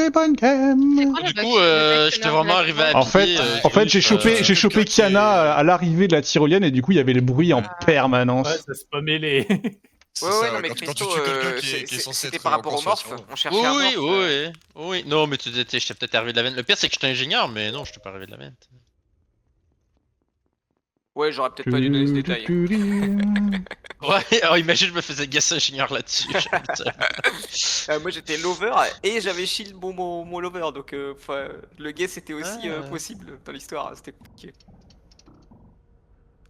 les bonnes games. C'est quoi le Du bug coup, sur le j'étais collectionneur vraiment de arrivé à la En fait, pied. en fait, j'ai c'est chopé quelqu'un qui est- Kiana à l'arrivée de la tyrolienne et du coup il y avait le bruit en permanence. Ouais, ça se pas mêlé. C'est Ouais, ça, ouais, non, mais quand tu Christo, tues quelqu'un qui est censé c'était être par en rapport au consolation. morph. On Oui, cherchait un morph. oui. Non, mais tu étais, j'étais peut-être arrivé de la veine. Le pire, c'est que j'étais ingénieur, mais non, je t'ai pas arrivé de la veine. Ouais, j'aurais peut-être pas dû donner ce détail. Ouais, alors imagine, je me faisais gasser ingénieur là-dessus. Moi j'étais lover et j'avais shield mon lover, donc le guess c'était aussi possible dans l'histoire, c'était compliqué.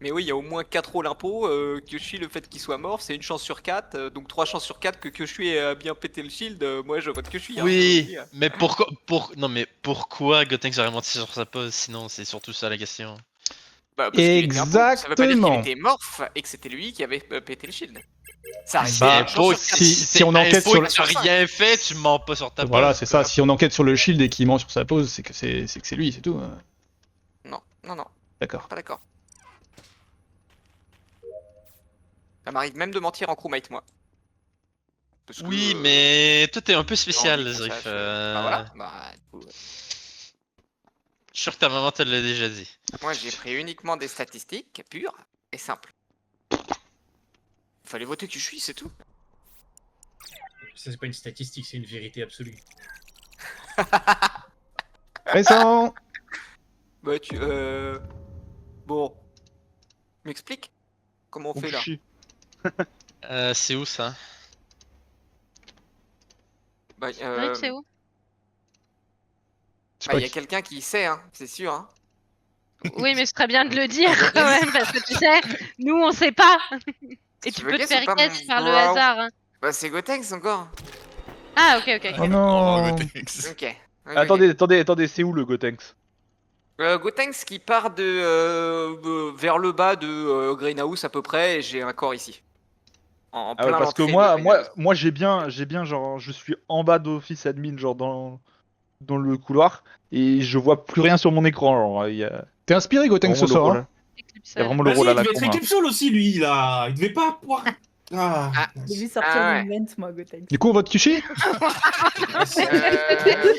Mais oui, il y a au moins 4 rôles impôts, Kyoshi, le fait qu'il soit mort, c'est une chance sur 4, donc 3 chances sur 4 que Kyoshi ait bien pété le shield, moi je vote Kyoshi. Oui, mais pourquoi, non mais pourquoi Gotenks aurait menti sur sa pose, sinon c'est surtout ça la question. Bah, parce qu'il était impôt, ça veut pas dire Exactement. qu'il était morph et que c'était lui qui avait pété le shield. Ça arrive, Bah, c'est une chance sur 4. si on enquête sur le... Tu n'as rien fait, tu mens pas sur ta pose. Voilà, c'est ça. Si on enquête sur le shield et qu'il ment sur sa pose, c'est que c'est lui, c'est tout. Non, D'accord. pas d'accord. Ça m'arrive même de mentir en crewmate, moi. Parce que, Oui, mais toi t'es un peu spécial, j'ai envie qu'on Zrif. sache, Bah voilà, bah du coup, Je suis sûr que ta maman te l'a déjà dit. moi j'ai pris uniquement des statistiques pures et simples. Fallait voter que je suis, c'est tout. Ça, c'est pas une statistique, c'est une vérité absolue. Récent. Bah tu bon. M'explique comment on fait là. C'est où ça? Bah Rick, c'est où? Je sais bah, pas y a qui- quelqu'un qui sait, hein, c'est sûr. Hein. Oui, mais c'est très bien de le dire quand même, parce que tu sais, nous on sait pas. Et Tu tu veux peux te guess faire ou pas, guess mon par le bro? hasard. Hein. Bah c'est Gotenks encore. Ah, ok. Oh non. Ok. Attendez, c'est où le Gotenks? Gotenks qui part de vers le bas de Greenhouse à peu près, et j'ai un corps ici. En Ah ouais, plein parce que l'entrée moi, de moi, Greenhouse. moi j'ai bien, genre, je suis en bas d'office admin, genre dans le couloir, et je vois plus rien sur mon écran. Genre, il y a T'es inspiré, Gotenks, vraiment ce le soir. rôle, Hein. il y a vraiment le Vas-y, rôle à il la devait être con. Hein. Eclipsol aussi, lui, là. Il devait pas pouvoir. Ah. Ah. J'ai vu sortir Ah ouais. l'event, moi, Gotenks. Du coup, on vote Kishi. Ah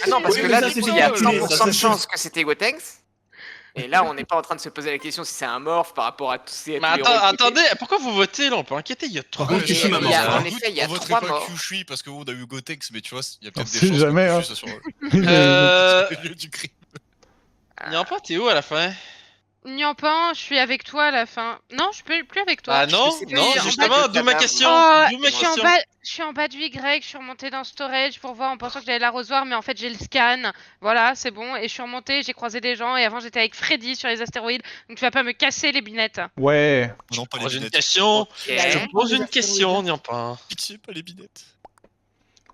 non, parce Oui, que mais là, ça, du c'est coup, il y a sûr, 100% ça, de c'est chance que c'était Gotenks. Et là, on n'est pas en train de se poser la question si c'est un morph par rapport à tous ces. Mais attendez, pourquoi vous votez là? On peut enquêter, il y a trop contre, de Kishi m'a il y a- mort. en effet, il y a on voterait 3 pas morts. Kyushui parce qu'on a eu Gotenks, mais tu vois, il y a On peut-être des sait chances jamais, que hein. Kyushui soit sur Euh... le lieu du crime. Nyampa, t'es où à la fin? Nyampan, je suis avec toi à la fin. Non, je peux plus avec toi. Ah non, sais pas non, si en justement, bas de d'où ma cadavre. question. Oh, D'où ma je suis en question. bas, je suis en bas du Y, je suis remontée dans storage pour voir en pensant que j'allais l'arrosoir, mais en fait j'ai le scan. Voilà, c'est bon. Et je suis remontée, j'ai croisé des gens et avant j'étais avec Freddy sur les astéroïdes, donc tu vas pas me casser les binettes. Ouais. Non, pas les Pose une binettes. question. Ok. Eh, Je te pose Les une astéroïdes. question, Nyampa. Pitié, pas les binettes.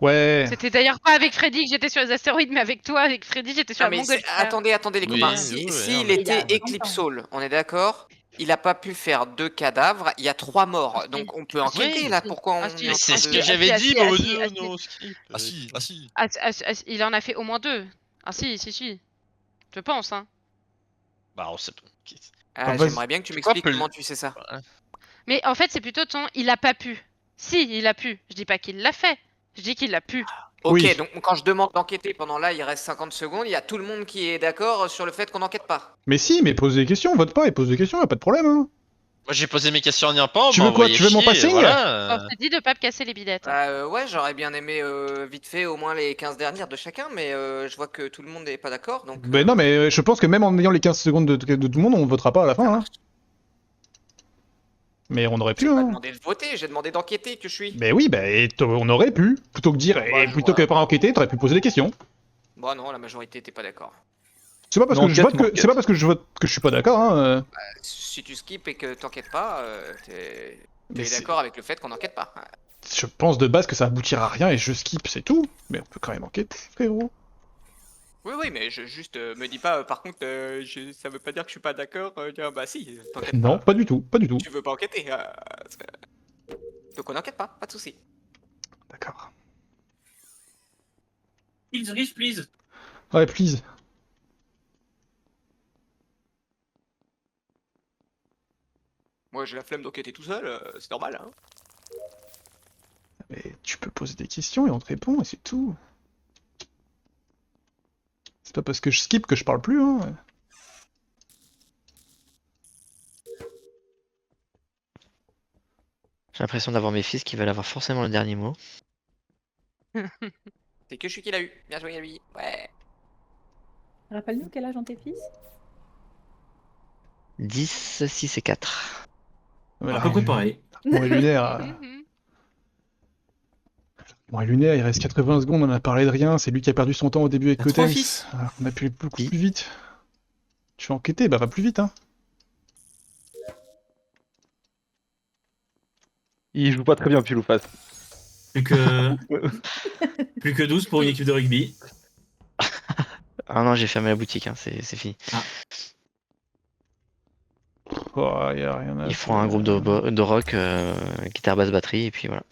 Ouais. C'était d'ailleurs pas avec Freddy que j'étais sur les astéroïdes, mais avec toi, avec Freddy, j'étais sur Non, la mais montgolfière. attendez les Oui, copains. oui, oui, S'il non, était mais- Eclipsol, on est d'accord, il a pas pu faire 2 cadavres, il y a 3 morts. Donc on peut enquêter Oui. là, pourquoi on Ah, si, est en C'est train ce de- que j'avais dit, ah, mais si, ah, si. non, skip. Ah si, ah si. Il en a fait au moins 2. Ah si. Je pense, hein. Bah, on sait pas. Ok. Ah, vas-y. j'aimerais bien que tu C'est quoi, m'expliques Pel- comment tu sais ça. Mais en fait, c'est plutôt ton il a pas pu. Si, il a pu. Je dis pas qu'il l'a fait. Je dis qu'il a pu. Ok, Oui. donc quand je demande d'enquêter pendant là, il reste 50 secondes, il y a tout le monde qui est d'accord sur le fait qu'on n'enquête pas. Mais si, mais pose des questions, vote pas et pose des questions, y a pas de problème. Hein. Moi, j'ai posé mes questions à Nyampa. Tu veux quoi, tu veux mon passing On s'est dit de pas me casser les bidettes. Ouais, j'aurais bien aimé vite fait au moins les 15 dernières de chacun, mais je vois que tout le monde n'est pas d'accord, donc... Mais non, mais je pense que même en ayant les 15 secondes de tout le monde, on votera pas à la fin. Hein. Mais on aurait J'ai pu. pas Hein. demandé de voter, j'ai demandé d'enquêter que je suis. Mais oui, bah, on aurait pu. Plutôt que dire, Ouais, et plutôt que ouais. pas enquêter, t'aurais pu poser des questions. Bon non, la majorité était pas d'accord. C'est pas parce Non, que je vote enquête, que c'est pas parce que je vote que je suis pas d'accord. Hein. Si tu skips et que t'enquêtes pas, Mais t'es c'est- d'accord avec le fait qu'on n'enquête pas. Je pense de base que ça aboutira à rien et je skip, c'est tout. Mais on peut quand même enquêter, frérot. Oui, mais juste me dis pas, par contre, ça veut pas dire que je suis pas d'accord, bah si, t'enquêtes Non, pas. pas du tout, pas du tout. Tu veux pas enquêter, donc on n'enquête pas de soucis. D'accord. Please, Rich, please. Ouais, please. Moi j'ai la flemme d'enquêter tout seul, c'est normal, hein. Mais tu peux poser des questions et on te répond et c'est tout. C'est pas parce que je skip que je parle plus, hein. J'ai l'impression d'avoir mes fils qui veulent avoir forcément le dernier mot. C'est que je suis qui l'a eu. Bien joué à lui. Ouais. Rappelle-nous quel âge ont tes fils? 10, 6 et 4. Ouais, À peu près pareil. Bon, et lunaire. Mhm. Bon, et lunaire, il reste 80 secondes, on a parlé de rien. C'est lui qui a perdu son temps au début avec T'as 3 Gotenks. fils. Alors qu'on a pu aller beaucoup Oui. plus vite. Tu veux enquêter? Bah, va plus vite, hein. Il joue pas très bien, pile ou face. Plus que... Plus que 12 pour une équipe de rugby. Ah non, j'ai fermé la boutique, hein, c'est fini. Oh, y a rien à Ils feront un groupe de rock, guitare, basse, batterie, et puis voilà.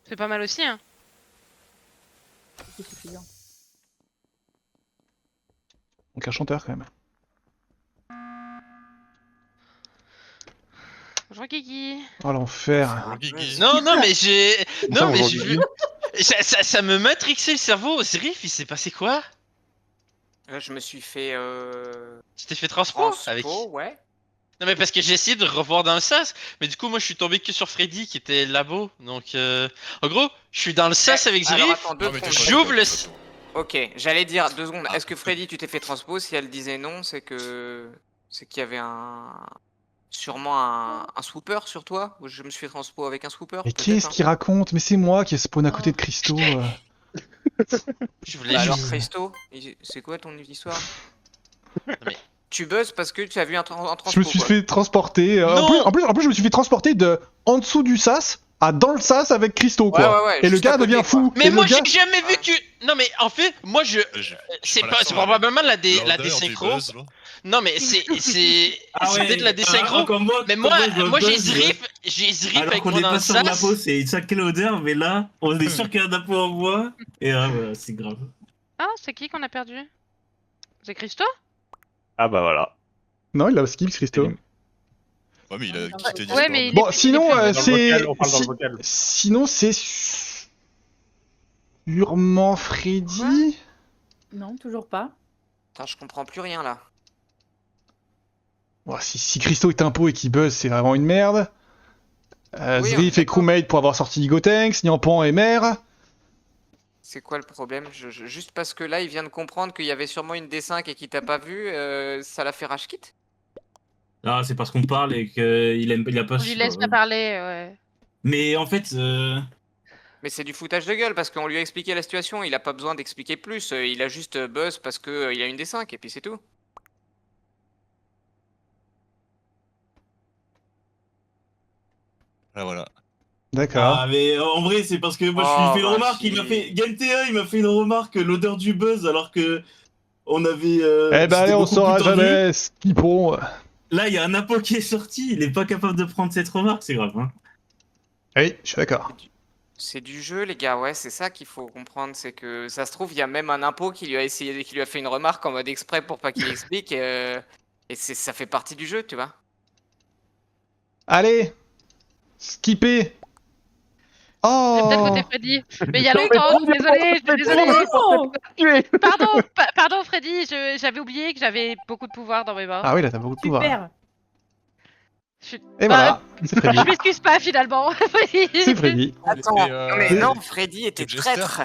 C'est pas mal aussi, hein. C'est suffisant. Donc un chanteur, quand même. Bonjour Kiki. Oh, l'enfer. Non, non, mais j'ai. Ça, Non, mais aujourd'hui. ça me matrixait le cerveau. Zrif, il s'est passé quoi? Là, je me suis fait Tu t'es fait transpo transpo, avec. ouais. Non, mais parce que j'ai essayé de revoir dans le sas, mais du coup, moi je suis tombé que sur Freddy qui était labo. Donc, en gros, je suis dans le sas avec Alors Zrif. attends, deux Non, mais t'es secondes. J'ouvre le. Ok, j'allais dire 2 secondes. Est-ce que Freddy, tu t'es fait transpo? Si elle disait non, c'est qu'il y avait sûrement un swooper sur toi? Ou je me suis fait transpo avec un swooper? Mais peut-être, qu'est-ce hein. qu'il raconte? Mais c'est moi qui ai spawn à côté de Christo. Je voulais Bah alors juste. Christo, c'est quoi ton histoire? Mais- Tu buzzes parce que tu as vu un transpo. Je me suis quoi. fait transporter. Non. En plus, je me suis fait transporter de en dessous du sas à dans le sas avec Christo, quoi. Ouais, Et le juste gars à côté, devient quoi. fou. Mais Et moi le gars... j'ai jamais vu que. Non, mais en fait, moi je. C'est pas pas, l'accent, c'est là, probablement la L'odeur du désynchro. buzz, là. Non, mais c'est Ah ouais, peut-être la désynchro. comme Mais comme moi je moi j'ai buzz, Zrif Alors avec qu'on moi est dans pas le sur la sas. peau, c'est une sacrée odeur, mais là, on est sûr qu'il y a un peau en bois. Et là, voilà, c'est grave. Ah, c'est qui qu'on a perdu? C'est Christo? Ah bah voilà. Non, il a skip, Christo. Ouais, mais il a quitté Ouais, Discord. mais il Bon, est- sinon, il est Dans le c'est. vocal, on parle dans le vocal. Sinon, c'est. Sûrement Freddy. Non, toujours pas. Attends, je comprends plus rien là. Bon, si Christo est un pot et qu'il buzz, c'est vraiment une merde. Oui, on est Zrif est d'accord. crewmate pour avoir sorti Gotenks. Nyampan est maire. C'est quoi le problème? Juste parce que là, il vient de comprendre qu'il y avait sûrement une D5 et qu'il t'a pas vu, ça l'a fait rage quit? Ah, c'est parce qu'on parle et qu'il a pas On lui laisse pas parler, ouais. Mais en fait, Mais c'est du foutage de gueule parce qu'on lui a expliqué la situation, il a pas besoin d'expliquer plus, il a juste buzz parce que il a une D5 et puis c'est tout. Ah, voilà. D'accord. ah, mais en vrai, c'est parce que moi je Oh, lui ai fait une bah, remarque. si. Il m'a fait Gentea, il m'a fait une remarque, l'odeur du buzz, alors que on avait. Eh ben c'était allez, on beaucoup saura plus tendu. jamais. Skippons. Là, il y a un apo qui est sorti, il est pas capable de prendre cette remarque, c'est grave. Hein. Oui, je suis d'accord. C'est du jeu les gars, ouais, c'est ça qu'il faut comprendre, c'est que ça se trouve, il y a même un impôt qui lui a fait une remarque en mode exprès pour pas qu'il explique, et ça fait partie du jeu, tu vois. Allez, skipper. J'ai Oh. peut-être voté Freddy. Mais il y a longtemps, je suis désolée, Oh, Pardon Freddy, j'avais oublié que j'avais beaucoup de pouvoir dans mes mains. Ah oui, là t'as beaucoup de pouvoir. super. Et voilà, c'est Freddy. Je m'excuse pas finalement. C'est Freddy. Attends, était, mais non, Freddy était Jester. traître.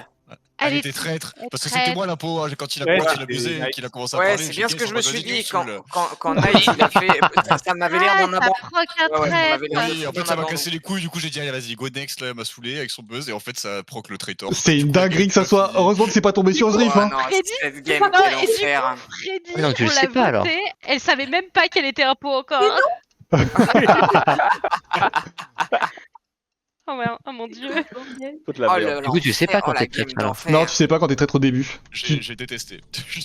Elle Elle était est traître. Parce que traître. c'était moi l'impôt quand il a Ouais, commencé à c'était buzzer et nice. qu'il a commencé à Ouais, parler. c'est j'ai bien dit, ce que je ça me va, suis vas-y, dit saoule. quand Knight il a fait. Ça m'avait l'air Ah, d'en ça avoir. proc un Ouais, ouais, ça traître. m'avait l'air de Oui, en fait, d'en ça m'a avoir cassé les couilles. Du coup, j'ai dit, allez, vas-y, go next, là, elle m'a saoulé avec son buzz. Et en fait, ça proc le traitor. C'est Du une coup, dinguerie que ça soit. Heureusement que c'est pas tombé sur Zrif. Oh, Hein. non, Freddy, cette game, non, quel et du enfer. Freddy, Mais donc, tu on le sais l'a pas, alors. voté, elle savait même pas qu'elle était un pot encore. Oh, ouais, oh mon dieu. Faut te la Oh, merde. Du coup, tu sais pas quand la t'es game traître, alors. d'enfer. Non, tu sais pas quand t'es traître au début. J'ai détesté.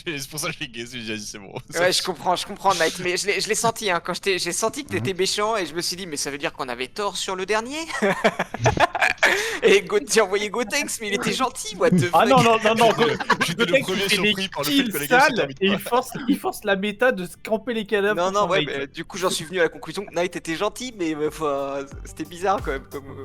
C'est pour ça que j'ai gazé. J'ai dit, c'est bon. Ouais, je comprends, Knight, mais je l'ai senti, hein, quand j'ai senti que t'étais méchant et je me suis dit, mais ça veut dire qu'on avait tort sur le dernier. Et j'ai envoyé Gotenks, mais il était gentil, what the fuck. Ah non, non, non, non. J'étais le premier surpris par le fait que les gars se sales terminent et pas. il force la méta de scamper les cadavres. Non, pour non, son ouais, mate. mais du coup, j'en suis venu à la conclusion que Knight était gentil, mais c'était bizarre quand même. Comme,